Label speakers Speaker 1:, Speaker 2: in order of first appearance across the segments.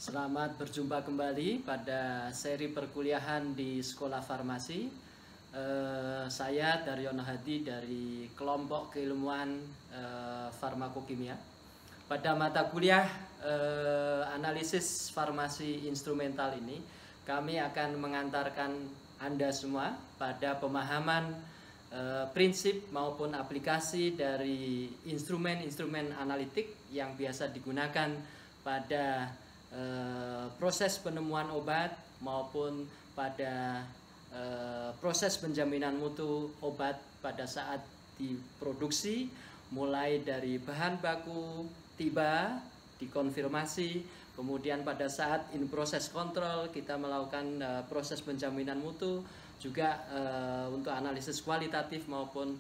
Speaker 1: Selamat berjumpa kembali pada seri perkuliahan di Sekolah Farmasi. Saya Daryono Hadi dari kelompok keilmuan farmakokimia. Pada mata kuliah analisis farmasi instrumental ini, kami akan mengantarkan Anda semua pada pemahaman prinsip maupun aplikasi dari instrumen-instrumen analitik yang biasa digunakan pada proses penemuan obat maupun pada proses penjaminan mutu obat pada saat diproduksi, mulai dari bahan baku tiba, dikonfirmasi, kemudian pada saat in proses kontrol kita melakukan proses penjaminan mutu, juga untuk analisis kualitatif maupun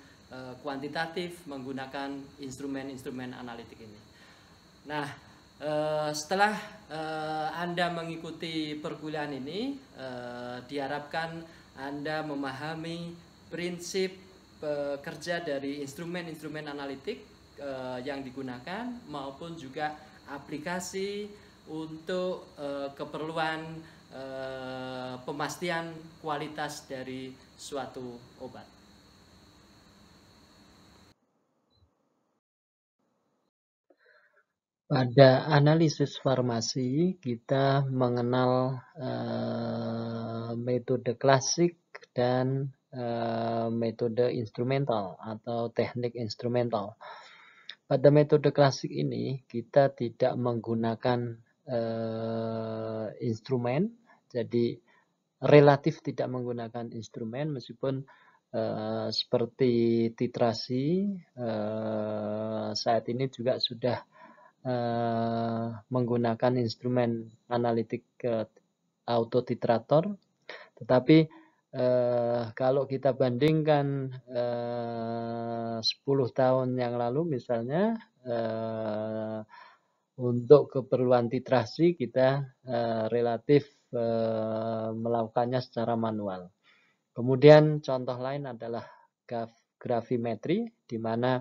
Speaker 1: kuantitatif menggunakan instrumen-instrumen analitik ini. Nah, setelah Anda mengikuti perkuliahan ini, diharapkan Anda memahami prinsip kerja dari instrumen-instrumen analitik yang digunakan maupun juga aplikasi untuk keperluan pemastian kualitas dari suatu obat.
Speaker 2: Pada analisis farmasi, kita mengenal metode klasik dan metode instrumental atau teknik instrumental. Pada metode klasik ini, kita tidak menggunakan instrumen, jadi relatif tidak menggunakan instrumen, meskipun seperti titrasi saat ini juga sudah menggunakan instrumen analitik autotitrator, tetapi kalau kita bandingkan 10 tahun yang lalu misalnya, untuk keperluan titrasi kita relatif melakukannya secara manual. Kemudian contoh lain adalah gravimetri, di mana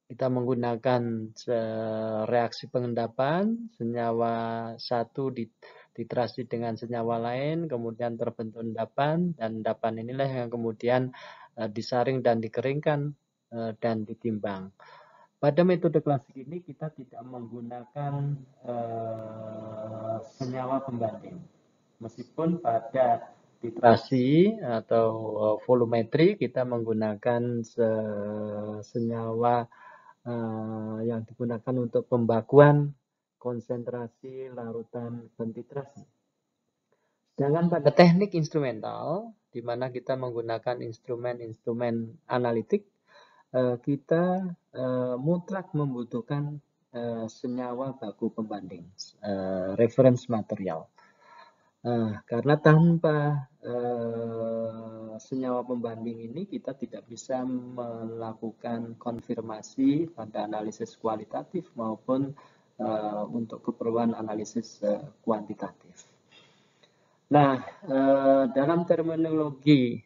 Speaker 2: kita menggunakan reaksi pengendapan senyawa satu diterasi dengan senyawa lain, kemudian terbentuk endapan, dan endapan inilah yang kemudian disaring dan dikeringkan dan ditimbang. Pada metode klasik ini kita tidak menggunakan senyawa pembanding, meskipun pada titrasi atau volumetri kita menggunakan senyawa yang digunakan untuk pembakuan konsentrasi larutan konsentrasi. Sedangkan pada teknik instrumental, di mana kita menggunakan instrumen-instrumen analitik, kita mutlak membutuhkan senyawa baku pembanding, reference material. Karena tanpa senyawa pembanding ini kita tidak bisa melakukan konfirmasi pada analisis kualitatif maupun untuk keperluan analisis kuantitatif. Nah, dalam terminologi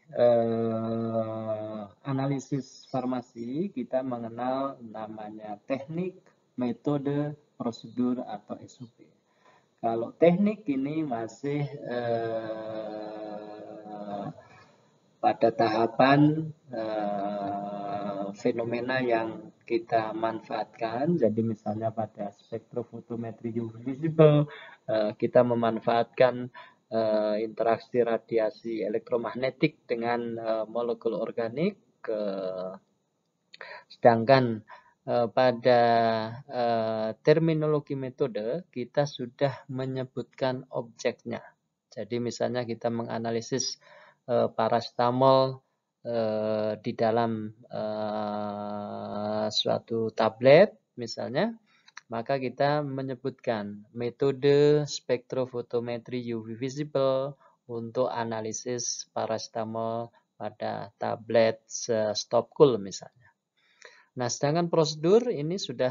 Speaker 2: analisis farmasi kita mengenal namanya teknik, metode, prosedur atau SOP. Kalau teknik ini masih pada tahapan fenomena yang kita manfaatkan. Jadi misalnya pada spektrofotometri UV visible, kita memanfaatkan interaksi radiasi elektromagnetik dengan molekul organik. Sedangkan pada terminologi metode kita sudah menyebutkan objeknya. Jadi misalnya kita menganalisis paracetamol di dalam suatu tablet misalnya, maka kita menyebutkan metode spektrofotometri UV visible untuk analisis paracetamol pada tablet stop cool misalnya. Nah, sedangkan prosedur ini sudah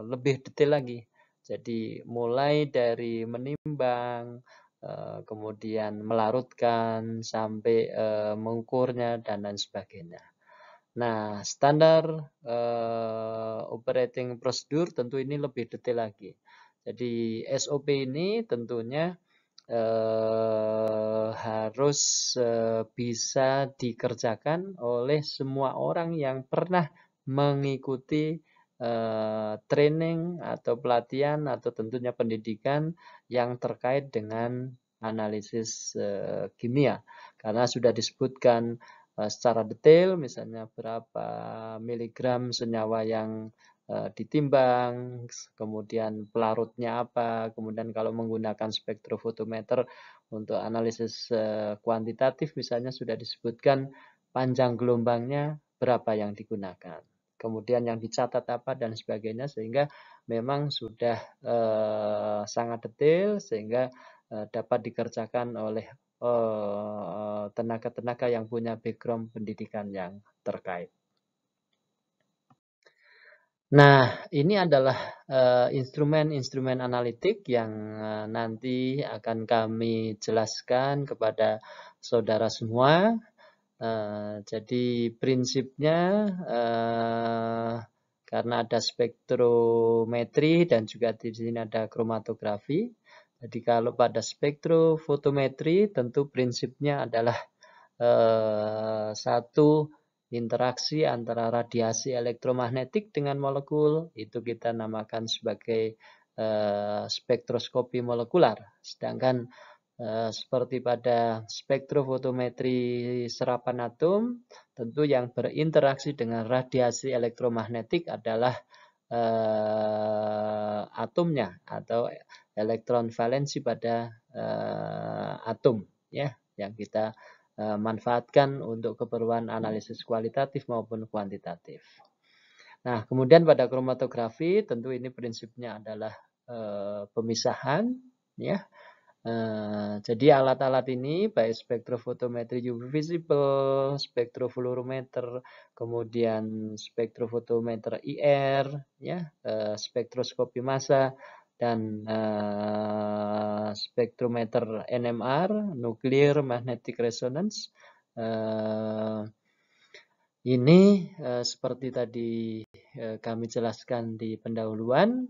Speaker 2: lebih detail lagi. Jadi mulai dari menimbang, kemudian melarutkan sampai mengukurnya dan lain sebagainya. Nah, standar operating procedure tentu ini lebih detail lagi. Jadi SOP ini tentunya harus bisa dikerjakan oleh semua orang yang pernah mengikuti training atau pelatihan atau tentunya pendidikan yang terkait dengan analisis kimia. Karena sudah disebutkan secara detail, misalnya berapa miligram senyawa yang ditimbang, kemudian pelarutnya apa, kemudian kalau menggunakan spektrofotometer untuk analisis kuantitatif misalnya sudah disebutkan panjang gelombangnya berapa yang digunakan, kemudian yang dicatat apa dan sebagainya, sehingga memang sudah sangat detail sehingga dapat dikerjakan oleh tenaga-tenaga yang punya background pendidikan yang terkait. Nah, ini adalah instrumen-instrumen analitik yang nanti akan kami jelaskan kepada saudara semua. Jadi prinsipnya karena ada spektrometri dan juga di sini ada kromatografi. Jadi kalau pada spektrofotometri tentu prinsipnya adalah satu interaksi antara radiasi elektromagnetik dengan molekul, itu kita namakan sebagai spektroskopi molekular. Sedangkan seperti pada spektrofotometri serapan atom, tentu yang berinteraksi dengan radiasi elektromagnetik adalah atomnya atau elektron valensi pada atom, ya, yang kita manfaatkan untuk keperluan analisis kualitatif maupun kuantitatif. Nah, kemudian pada kromatografi tentu ini prinsipnya adalah pemisahan, ya. Jadi alat-alat ini baik spektrofotometri UV visible, spektrofluorometer, kemudian spektrofotometer IR, ya, spektroskopi massa, dan spektrometer NMR, nuclear magnetic resonance. Ini seperti tadi kami jelaskan di pendahuluan,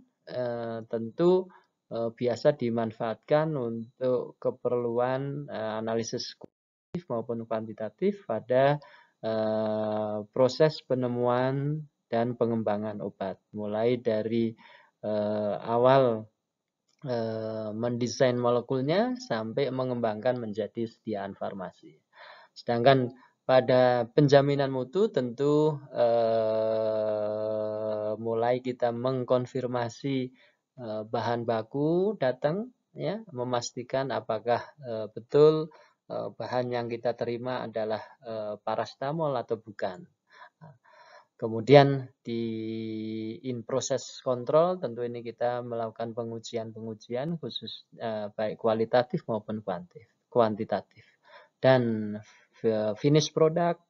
Speaker 2: tentu biasa dimanfaatkan untuk keperluan analisis kualitatif maupun kuantitatif pada proses penemuan dan pengembangan obat, mulai dari awal mendesain molekulnya sampai mengembangkan menjadi sediaan farmasi. Sedangkan pada penjaminan mutu tentu mulai kita mengkonfirmasi bahan baku datang, ya, memastikan apakah betul bahan yang kita terima adalah parastamol atau bukan. Kemudian di in process control tentu ini kita melakukan pengujian-pengujian khusus baik kualitatif maupun kuantitatif. Dan finish product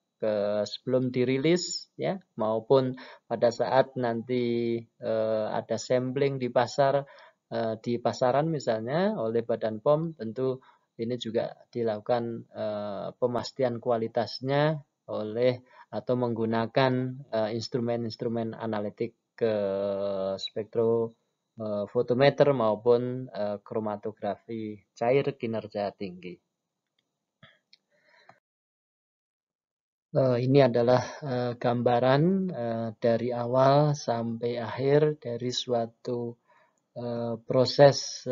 Speaker 2: sebelum dirilis, ya, maupun pada saat nanti ada sampling di pasar, di pasaran misalnya oleh Badan POM, tentu ini juga dilakukan pemastian kualitasnya oleh atau menggunakan instrumen-instrumen analitik ke spektrofotometer maupun kromatografi cair kinerja tinggi. Ini adalah gambaran dari awal sampai akhir dari suatu proses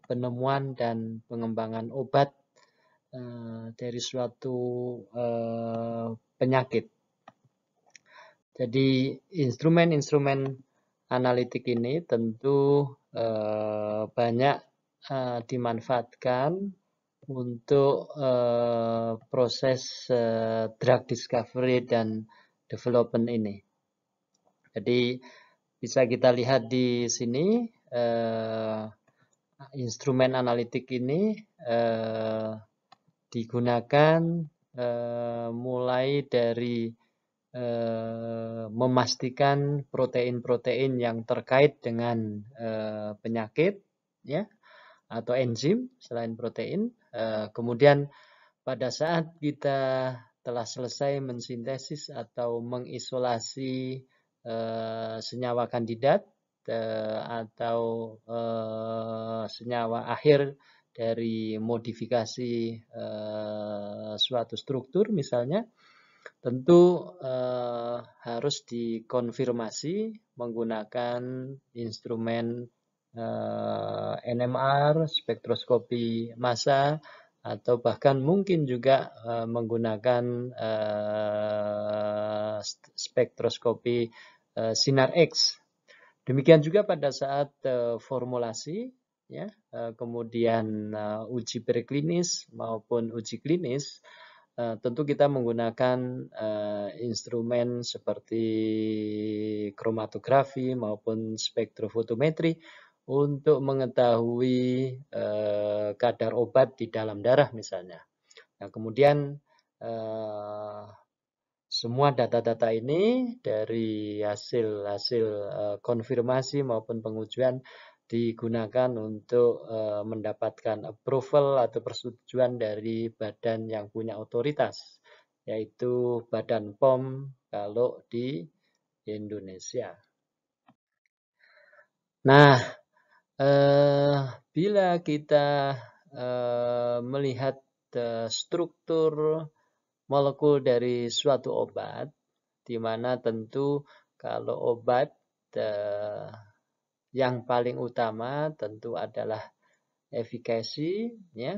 Speaker 2: penemuan dan pengembangan obat dari suatu penyakit. Jadi instrumen-instrumen analitik ini tentu banyak dimanfaatkan untuk proses drug discovery dan development ini. Jadi bisa kita lihat di sini instrumen analitik ini digunakan mulai dari memastikan protein-protein yang terkait dengan penyakit, ya, atau enzim selain protein. Kemudian pada saat kita telah selesai mensintesis atau mengisolasi senyawa kandidat atau senyawa akhir dari modifikasi suatu struktur misalnya, tentu harus dikonfirmasi menggunakan instrumen NMR, spektroskopi massa, atau bahkan mungkin juga menggunakan spektroskopi sinar X. Demikian juga pada saat formulasi, ya, kemudian uji preklinis maupun uji klinis, tentu kita menggunakan instrumen seperti kromatografi maupun spektrofotometri untuk mengetahui kadar obat di dalam darah misalnya. Nah, kemudian semua data-data ini dari hasil konfirmasi maupun pengujian digunakan untuk mendapatkan approval atau persetujuan dari badan yang punya otoritas, yaitu Badan POM kalau di Indonesia. Nah, bila kita melihat struktur molekul dari suatu obat, di mana tentu kalau obat yang paling utama tentu adalah efikasi, ya,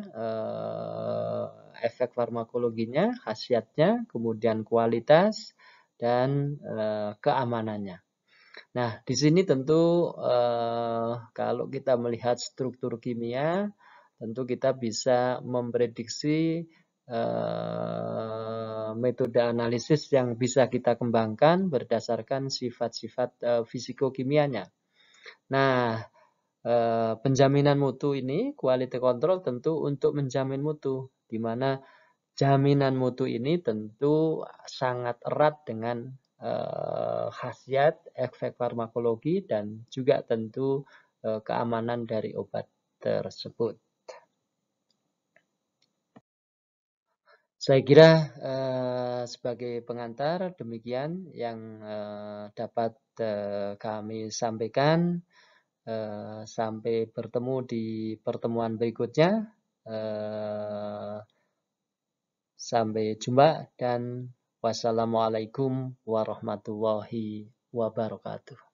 Speaker 2: efek farmakologinya, khasiatnya, kemudian kualitas dan keamanannya. Nah, di sini tentu kalau kita melihat struktur kimia, tentu kita bisa memprediksi metode analisis yang bisa kita kembangkan berdasarkan sifat-sifat fisikokimianya. Nah, penjaminan mutu ini, quality control tentu untuk menjamin mutu, di mana jaminan mutu ini tentu sangat erat dengan khasiat, efek farmakologi, dan juga tentu keamanan dari obat tersebut. Saya kira sebagai pengantar demikian yang dapat kami sampaikan. Sampai bertemu di pertemuan berikutnya. Sampai jumpa dan wassalamualaikum warahmatullahi wabarakatuh.